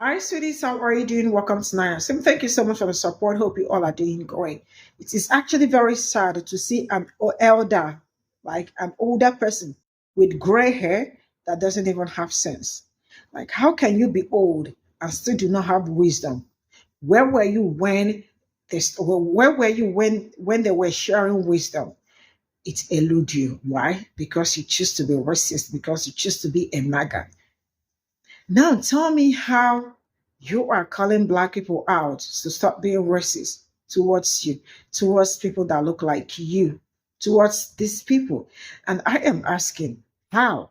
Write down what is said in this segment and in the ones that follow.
Hi, sweeties. How are you doing? Welcome to Naya. Sim, thank you so much for the support. Hope you all are doing great. It is actually very sad to see elder, like an older person with gray hair that doesn't even have sense. Like, how can you be old and still do not have wisdom? Where were you when where were you when they were sharing wisdom? It elude you. Why? Because you choose to be racist, because you choose to be a MAGA. Now tell me how you are calling black people out to stop being racist towards you, towards people that look like you, towards these people. And I am asking, how?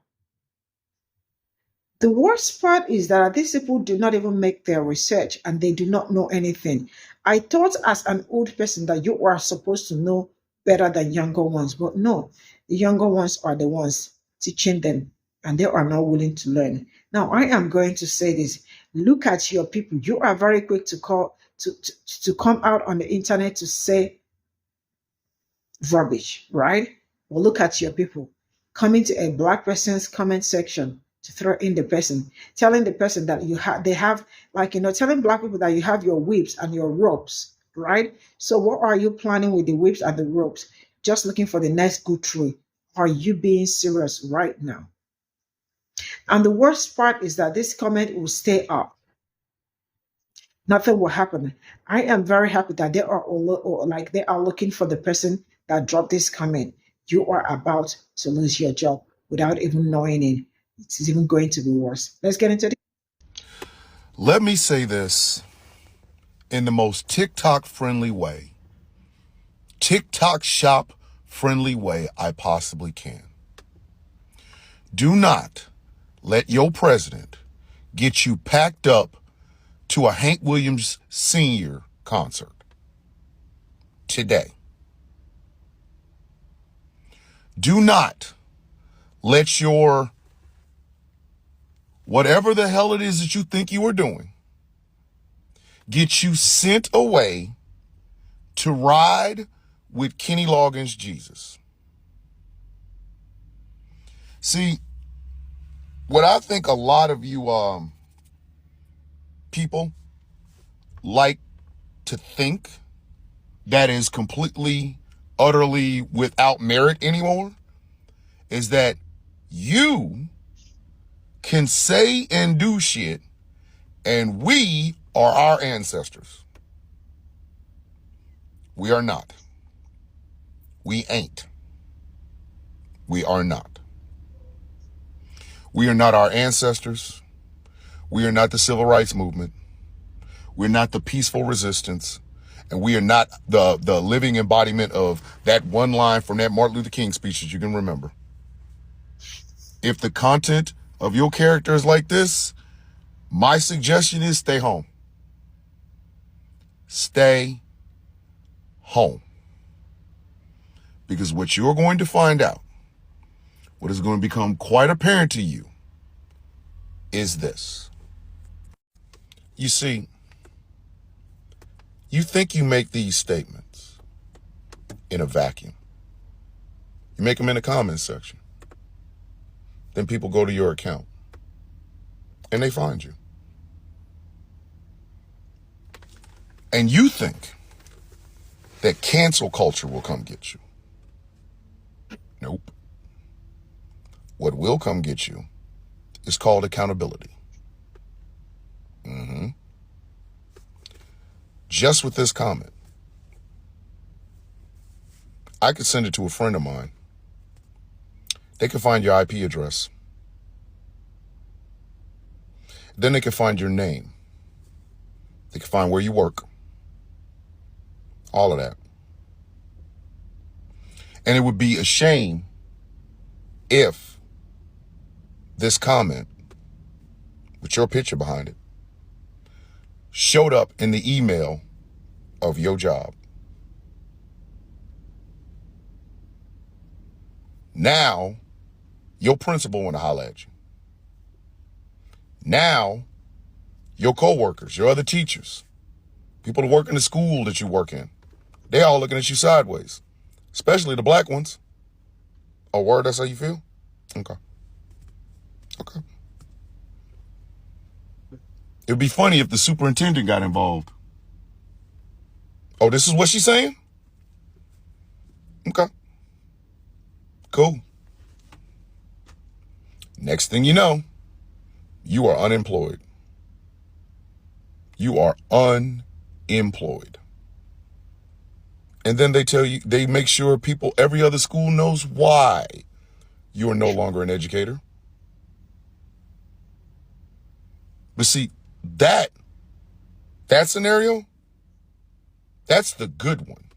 The worst part is that these people do not even make their research and they do not know anything. I thought as an old person that you are supposed to know better than younger ones, but no, the younger ones are the ones teaching them and they are not willing to learn. Now, I am going to say this. Look at your people. You are very quick to to come out on the internet to say rubbish, right? Well, look at your people coming to a black person's comment section to throw in the person, telling the person that they have, like, telling black people that you have your whips and your ropes, right? So, what are you planning with the whips and the ropes? Just looking for the next good tree. Are you being serious right now? And the worst part is that this comment will stay up. Nothing will happen. I am very happy that they are looking for the person that dropped this comment. You are about to lose your job without even knowing it. It's even going to be worse. Let's get into it. Let me say this in the most TikTok friendly way, TikTok shop friendly way I possibly can. Do not let your president get you packed up to a Hank Williams Sr. concert today. Do not let your whatever the hell it is that you think you are doing get you sent away to ride with Kenny Loggins' Jesus. See, what I think a lot of you people like to think that is completely, utterly without merit anymore is that you can say and do shit and we are our ancestors. We are not. We ain't. We are not. We are not our ancestors. We are not the civil rights movement. We're not the peaceful resistance. And we are not the living embodiment of that one line from that Martin Luther King speech that you can remember. If the content of your character is like this, my suggestion is stay home. Stay home. Because what you're going to find out, what is going to become quite apparent to you, is this. You see, you think you make these statements in a vacuum. You make them in the comments section. Then people go to your account and they find you. And you think that cancel culture will come get you. Nope. What will come get you is called accountability. Just with this comment, I could send it to a friend of mine. They can find your IP address. Then they can find your name. They can find where you work. All of that. And it would be a shame if this comment, with your picture behind it, showed up in the email of your job. Now, your principal want to holler at you. Now, your coworkers, your other teachers, people who work in the school that you work in, they all looking at you sideways, especially the black ones. Oh, word, that's how you feel? Okay. It'd be funny if the superintendent got involved. Oh, this is what she's saying? Okay. Cool. Next thing you know, you are unemployed. You are unemployed. And then they tell you, they make sure people, every other school knows why you are no longer an educator. But see, that scenario, that's the good one.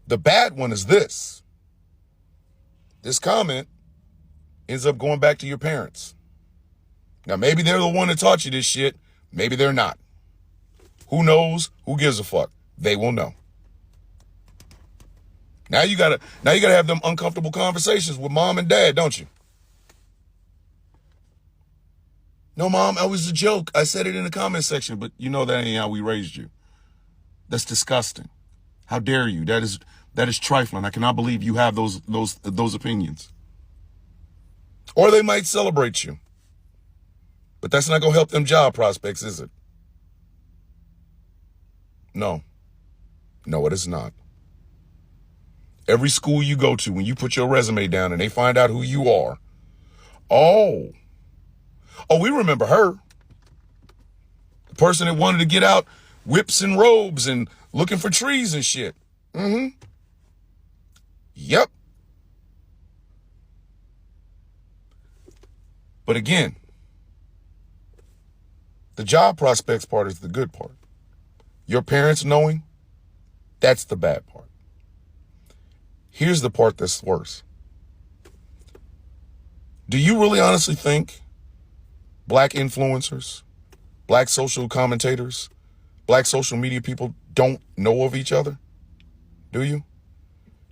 The bad one is this. This comment ends up going back to your parents. Now, maybe they're the one that taught you this shit. Maybe they're not. Who knows? Who gives a fuck? They will know. Now you gotta have them uncomfortable conversations with mom and dad, don't you? No, mom, that was a joke. I said it in the comment section, but you know that ain't how we raised you. That's disgusting. How dare you? That is trifling. I cannot believe you have those opinions. Or they might celebrate you. But that's not going to help them job prospects, is it? No. No, it is not. Every school you go to, when you put your resume down and they find out who you are, oh, we remember her. The person that wanted to get out whips and robes and looking for trees and shit. Yep. But again, the job prospects part is the good part. Your parents knowing, that's the bad part. Here's the part that's worse. Do you really honestly think black influencers, black social commentators, black social media people don't know of each other? Do you?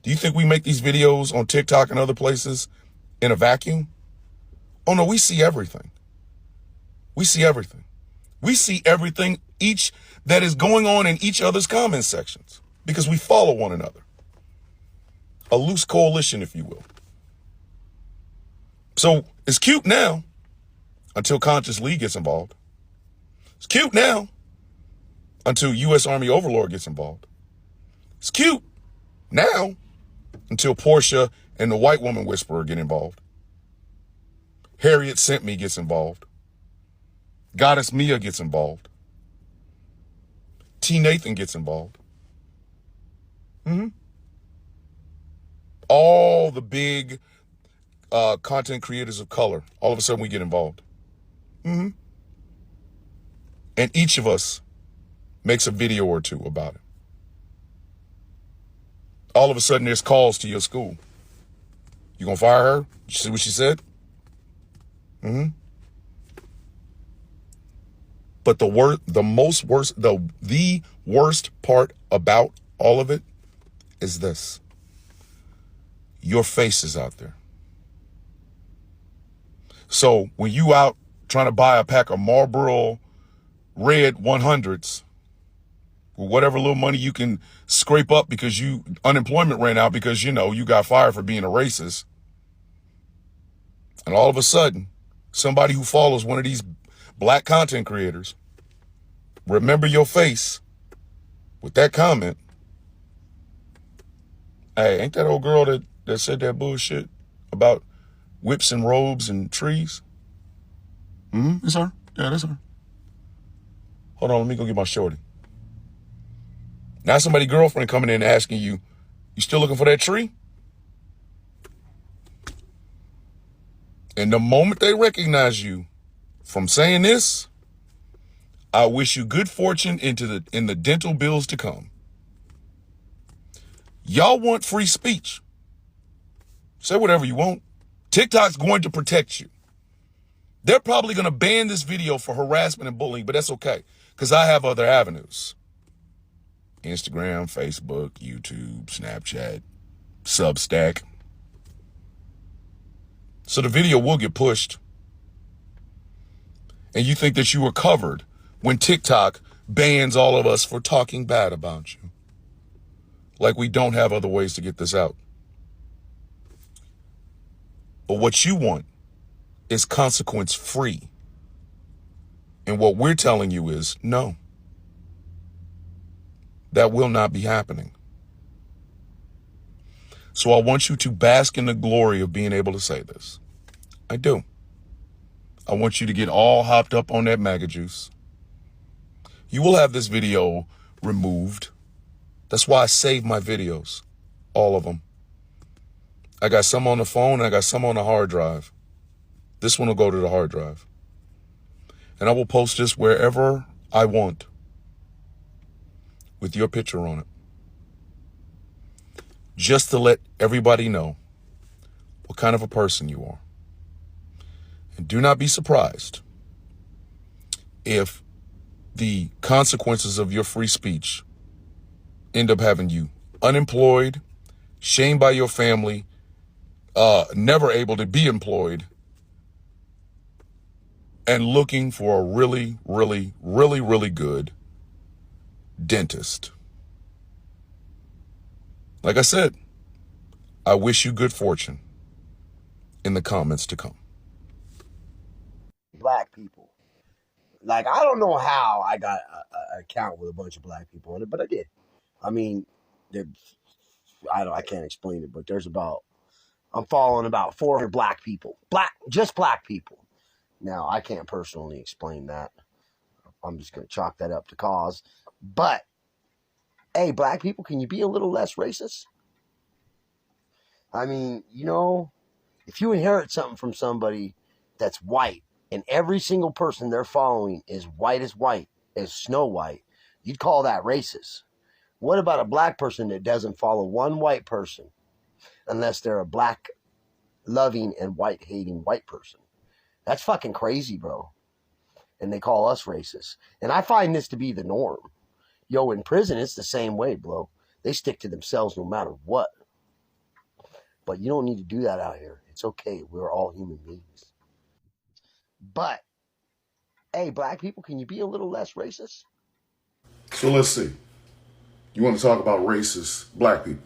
Do you think we make these videos on TikTok and other places in a vacuum? Oh no, we see everything. We see everything. We see everything that is going on in each other's comment sections because we follow one another. A loose coalition, if you will. So it's cute now until Conscious Lee gets involved. It's cute now until U.S. Army Overlord gets involved. It's cute now until Portia and the white woman whisperer get involved. Harriet Sent Me gets involved. Goddess Mia gets involved. T. Nathan gets involved. All the big content creators of color, all of a sudden we get involved. And each of us makes a video or two about it. All of a sudden there's calls to your school. You gonna fire her? You see what she said? But the worst part about all of it is this. Your face is out there. So when you out trying to buy a pack of Marlboro Red 100s, with whatever little money you can scrape up because unemployment ran out because, you got fired for being a racist. And all of a sudden, somebody who follows one of these black content creators, remember your face with that comment. Hey, ain't that old girl that said that bullshit about whips and robes and trees? It's her. Yeah, that's her. Hold on, let me go get my shorty. Now somebody's girlfriend coming in asking you still looking for that tree? And the moment they recognize you from saying this, I wish you good fortune in the dental bills to come. Y'all want free speech. Say whatever you want. TikTok's going to protect you. They're probably going to ban this video for harassment and bullying, but that's okay because I have other avenues. Instagram, Facebook, YouTube, Snapchat, Substack. So the video will get pushed. And you think that you were covered when TikTok bans all of us for talking bad about you. Like we don't have other ways to get this out. But what you want is consequence free. And what we're telling you is, no, that will not be happening. So I want you to bask in the glory of being able to say this. I do. I want you to get all hopped up on that MAGA juice. You will have this video removed. That's why I save my videos, all of them. I got some on the phone and I got some on the hard drive. This one will go to the hard drive. And I will post this wherever I want with your picture on it. Just to let everybody know what kind of a person you are. And do not be surprised if the consequences of your free speech end up having you unemployed, shamed by your family, never able to be employed, and looking for a really, really, really, really good dentist. Like I said, I wish you good fortune in the comments to come. Black people. Like, I don't know how I got an account with a bunch of black people on it, but I did. I mean, I can't explain it, but I'm following about 400 black people. Just black people. Now, I can't personally explain that. I'm just going to chalk that up to cause. But, hey, black people, can you be a little less racist? I mean, if you inherit something from somebody that's white, and every single person they're following is white, as Snow White, you'd call that racist. What about a black person that doesn't follow one white person unless they're a black loving and white hating white person? That's fucking crazy, bro. And they call us racist. And I find this to be the norm. Yo, in prison, it's the same way, bro. They stick to themselves no matter what. But you don't need to do that out here. It's okay. We're all human beings. But, hey, black people, can you be a little less racist? So let's see. You want to talk about racist black people?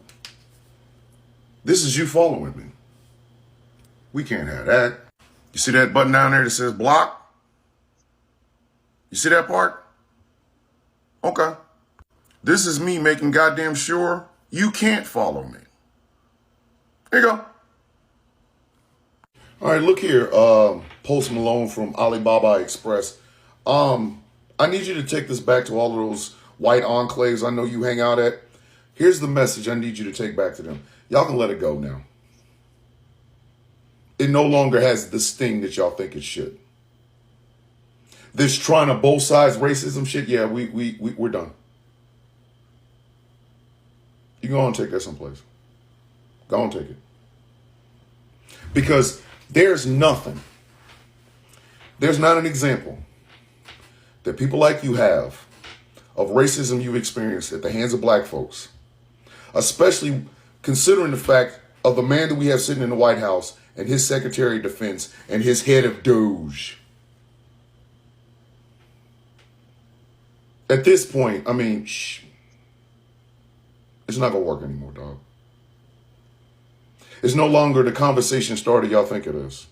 This is you following me. We can't have that. You see that button down there that says block? You see that part? Okay. This is me making goddamn sure you can't follow me. There you go. All right, look here, Post Malone from Alibaba Express. I need you to take this back to all of those white enclaves I know you hang out at. Here's the message I need you to take back to them. Y'all can let it go now. It no longer has the sting that y'all think it should. This trying to both sides racism shit, yeah, we're done. You go and take that someplace. Go and take it. Because there's not an example that people like you have of racism you've experienced at the hands of black folks, especially considering the fact of the man that we have sitting in the White House and his Secretary of Defense and his head of DOJ. At this point, I mean, it's not going to work anymore, dog. It's no longer the conversation starter y'all think it is.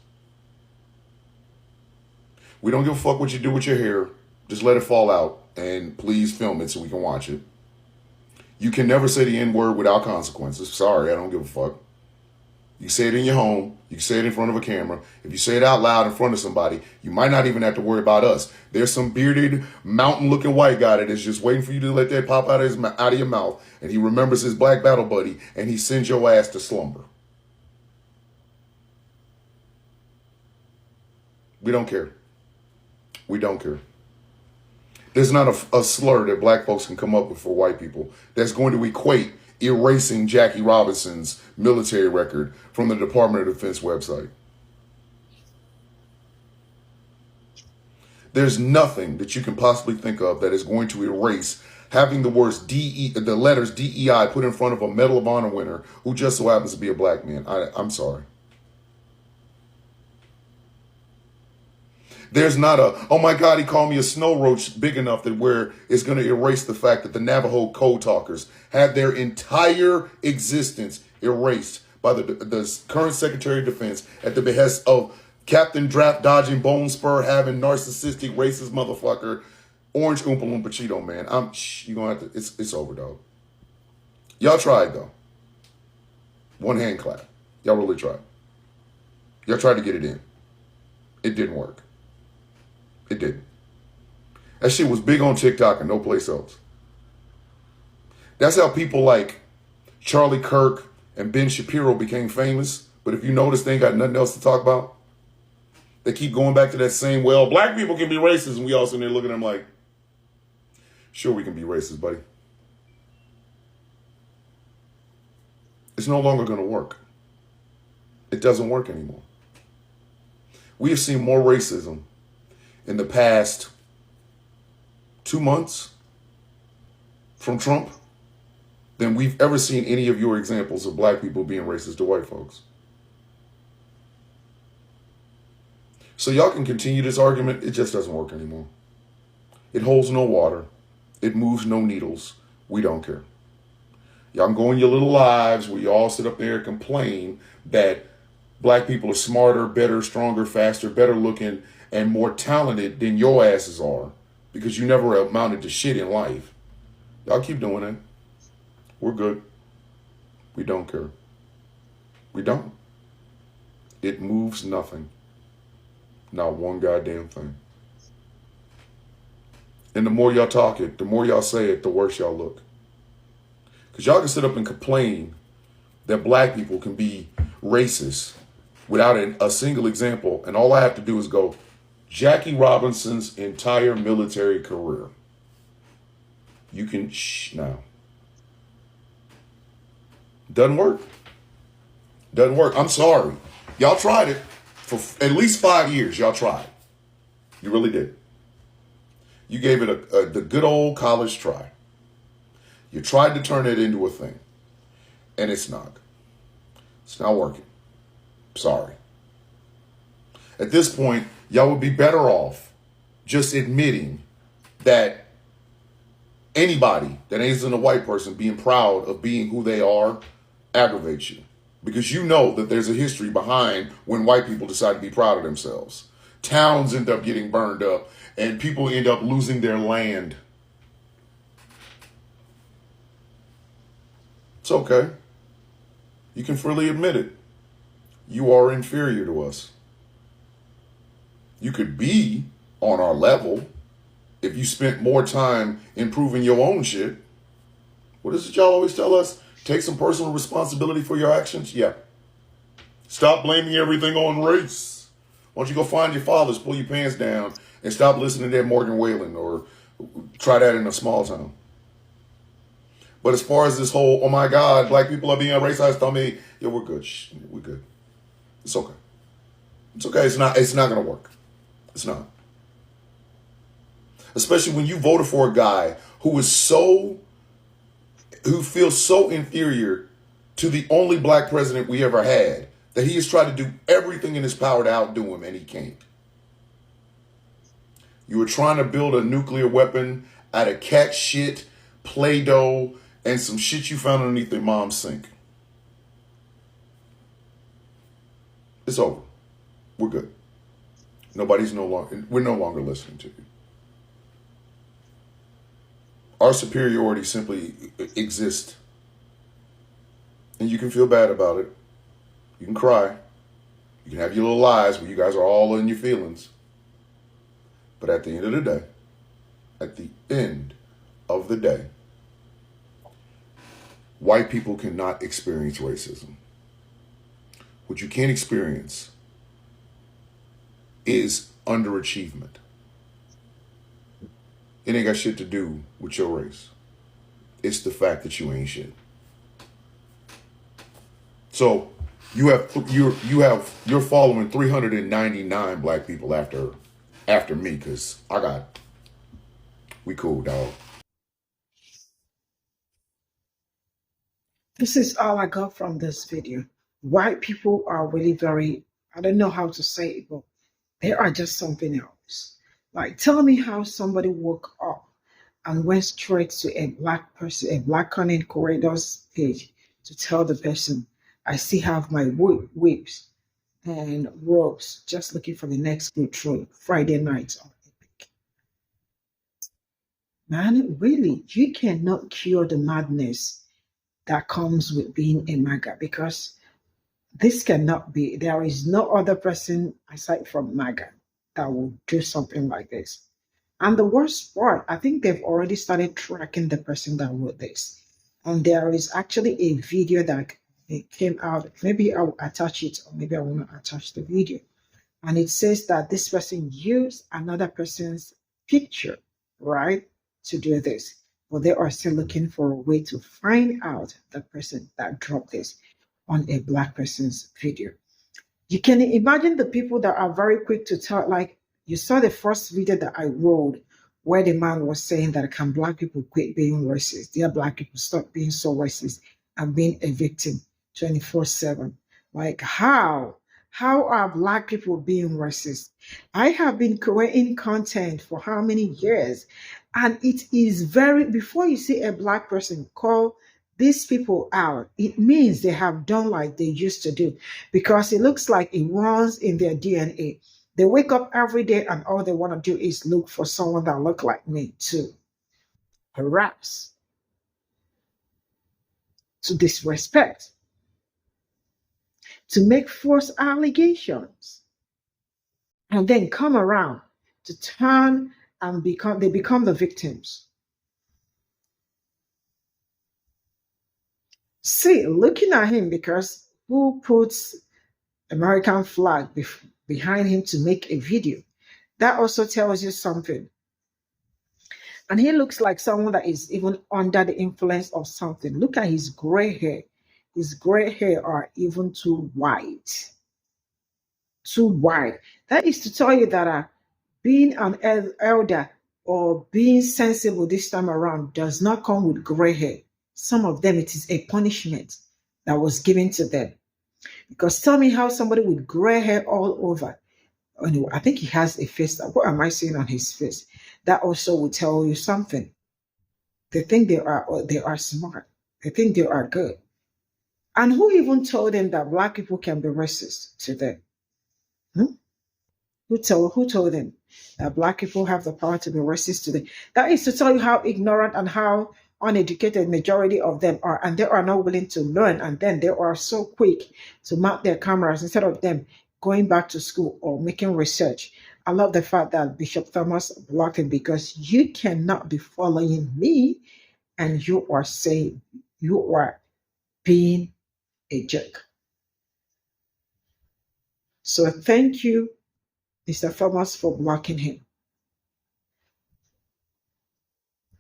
We don't give a fuck what you do with your hair. Just let it fall out and please film it so we can watch it. You can never say the N-word without consequences. Sorry, I don't give a fuck. You say it in your home. You can say it in front of a camera. If you say it out loud in front of somebody, you might not even have to worry about us. There's some bearded, mountain-looking white guy that is just waiting for you to let that pop out of your mouth, and he remembers his black battle buddy, and he sends your ass to slumber. We don't care. We don't care. There's not a slur that black folks can come up with for white people that's going to equate erasing Jackie Robinson's military record from the Department of Defense website. There's nothing that you can possibly think of that is going to erase having the letters DEI put in front of a Medal of Honor winner who just so happens to be a black man. I'm sorry. There's not oh my God, he called me a snow roach big enough that where it's going to erase the fact that the Navajo code talkers had their entire existence erased by the current Secretary of Defense at the behest of Captain Draft dodging bone spur having narcissistic racist motherfucker. Orange Oompa Loompa Cheeto man. You gonna have to. It's over, dog. Y'all tried though. One hand clap. Y'all really tried. Y'all tried to get it in. It didn't work. It didn't. That shit was big on TikTok and no place else. That's how people like Charlie Kirk and Ben Shapiro became famous. But if you notice, they ain't got nothing else to talk about. They keep going back to that same, well, black people can be racist. And we all sitting there looking at them like, sure, we can be racist, buddy. It's no longer going to work. It doesn't work anymore. We have seen more racism in the past 2 months from Trump than we've ever seen any of your examples of black people being racist to white folks. So y'all can continue this argument. It just doesn't work anymore. It holds no water. It moves no needles. We don't care. Y'all can go in your little lives where you all sit up there and complain that black people are smarter, better, stronger, faster, better looking, and more talented than your asses are because you never amounted to shit in life. Y'all keep doing it. We're good. We don't care. We don't. It moves nothing. Not one goddamn thing. And the more y'all talk it, the more y'all say it, the worse y'all look. Because y'all can sit up and complain that black people can be racist without a single example. And all I have to do is go, Jackie Robinson's entire military career. You can, now. Doesn't work. Doesn't work. I'm sorry. Y'all tried it. For at least 5 years, y'all tried. You really did. You gave it the good old college try. You tried to turn it into a thing. And it's not. It's not working. Sorry. At this point, y'all would be better off just admitting that anybody that isn't a white person being proud of being who they are aggravates you. Because you know that there's a history behind when white people decide to be proud of themselves. Towns end up getting burned up and people end up losing their land. It's okay. You can freely admit it. You are inferior to us. You could be on our level if you spent more time improving your own shit. What is it y'all always tell us? Take some personal responsibility for your actions? Yeah. Stop blaming everything on race. Why don't you go find your fathers, pull your pants down, and stop listening to that Morgan Whalen, or try that in a small town. But as far as this whole, oh my God, black people are being racist on me, yeah, we're good. We're good. It's okay. It's okay. It's not going to work. It's not. Especially when you voted for a guy who feels so inferior to the only black president we ever had that he has tried to do everything in his power to outdo him, and he can't. You were trying to build a nuclear weapon out of cat shit, Play-Doh, and some shit you found underneath their mom's sink. It's over. We're good. We're no longer listening to you. Our superiority simply exists. And you can feel bad about it. You can cry. You can have your little lies where you guys are all in your feelings. But at the end of the day, white people cannot experience racism. What you can't experience is underachievement. It ain't got shit to do with your race. It's the fact that you ain't shit. So you're following 399 black people after me, because we cool, dog. This is all I got from this video. White people are really very, I don't know how to say it, but they are just something else. Like, tell me how somebody woke up and went straight to a black person, a black content creator's page to tell the person, I still have my whips. and Rose just looking for the next good through Friday night on Epic. Man, really, you cannot cure the madness that comes with being a MAGA because this cannot be, there is no other person aside from MAGA that will do something like this. And the worst part, I think they've already started tracking the person that wrote this. And there is actually a video that it came out. Maybe I'll attach it, or maybe I will not attach the video. And it says that this person used another person's picture, right, to do this. But they are still looking for a way to find out the person that dropped this on a Black person's video. You can imagine the people that are very quick to tell, like you saw the first video that I wrote where the man was saying that can Black people quit being racist? Dear Black people, stop being so racist and being a victim 24/7. Like how? How are Black people being racist? I have been creating content for how many years? And it is very, before you see a Black person call these people out, it means they have done like they used to do because it looks like it runs in their DNA. They wake up every day and all they want to do is look for someone that look like me to harass, to disrespect, to make false allegations, and then come around to turn and become the victims. See, looking at him because who puts American flag behind him to make a video? That also tells you something. And he looks like someone that is even under the influence of something. Look at his gray hair. His gray hair are even too white. Too white. That is to tell you that being an elder or being sensible this time around does not come with gray hair. Some of them, it is a punishment that was given to them. Because tell me how somebody with gray hair all over, anyway, I think he has a face. What am I seeing on his face? That also will tell you something. They think they are smart. They think they are good. And who even told them that Black people can be racist to them? Who told them that Black people have the power to be racist to them? That is to tell you how ignorant and how uneducated majority of them are, and they are not willing to learn, and then they are so quick to mount their cameras instead of them going back to school or making research. I love the fact that Bishop Thomas blocked him because you cannot be following me and you are saying you are being a jerk. So thank you, Mr. Thomas, for blocking him.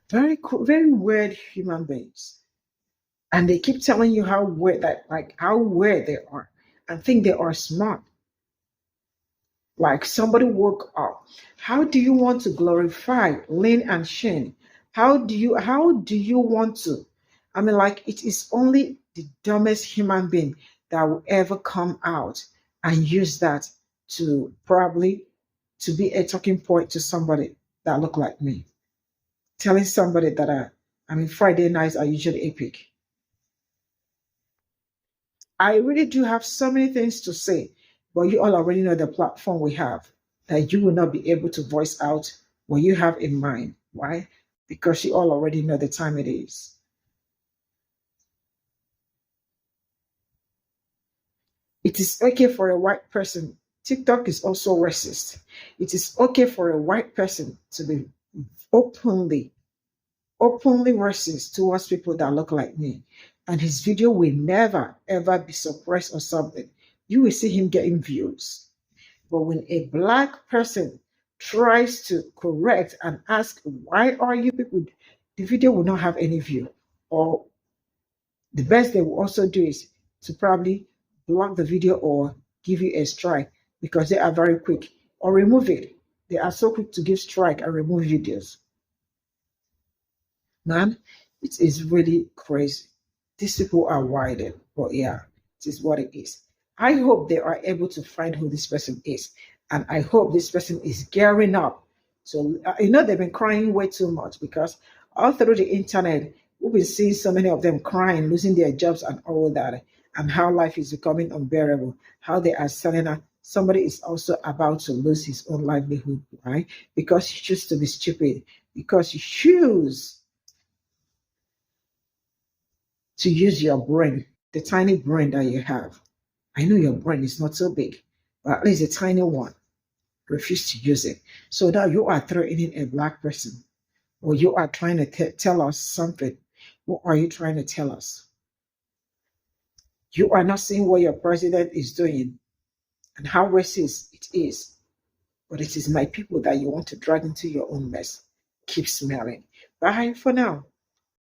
Very cool, very weird human beings. And they keep telling you how weird they are and think they are smart. Like somebody woke up. How do you want to glorify Lynn and Shane? How do you want to? I mean, like it is only the dumbest human being that will ever come out and use that to probably to be a talking point to somebody that look like me. Telling somebody that Friday nights are usually epic. I really do have so many things to say, but you all already know the platform we have that you will not be able to voice out what you have in mind. Why? Because you all already know the time it is. It is okay for a white person. TikTok is also racist. It is okay for a white person to be openly racist towards people that look like me. And his video will never, ever be suppressed or something. You will see him getting views. But when a Black person tries to correct and ask, why are you people, the video will not have any view. Or the best they will also do is to probably block the video or give you a strike because they are very quick. Or remove it. They are so quick to give strike and remove videos. Man, it is really crazy. These people are wired, but yeah, it is what it is. I hope they are able to find who this person is, and I hope this person is gearing up. So they've been crying way too much because all through the internet we've been seeing so many of them crying, losing their jobs and all that. and how life is becoming unbearable, how they are selling her. Somebody is also about to lose his own livelihood, right? Because you choose to be stupid, because you choose to use your brain, the tiny brain that you have. I know your brain is not so big, but at least a tiny one. Refuse to use it. So now you are threatening a black person, or you are trying to tell us something. What are you trying to tell us? You are not seeing what your president is doing and how racist it is, but it is my people that you want to drag into your own mess. Keep smelling. Bye for now.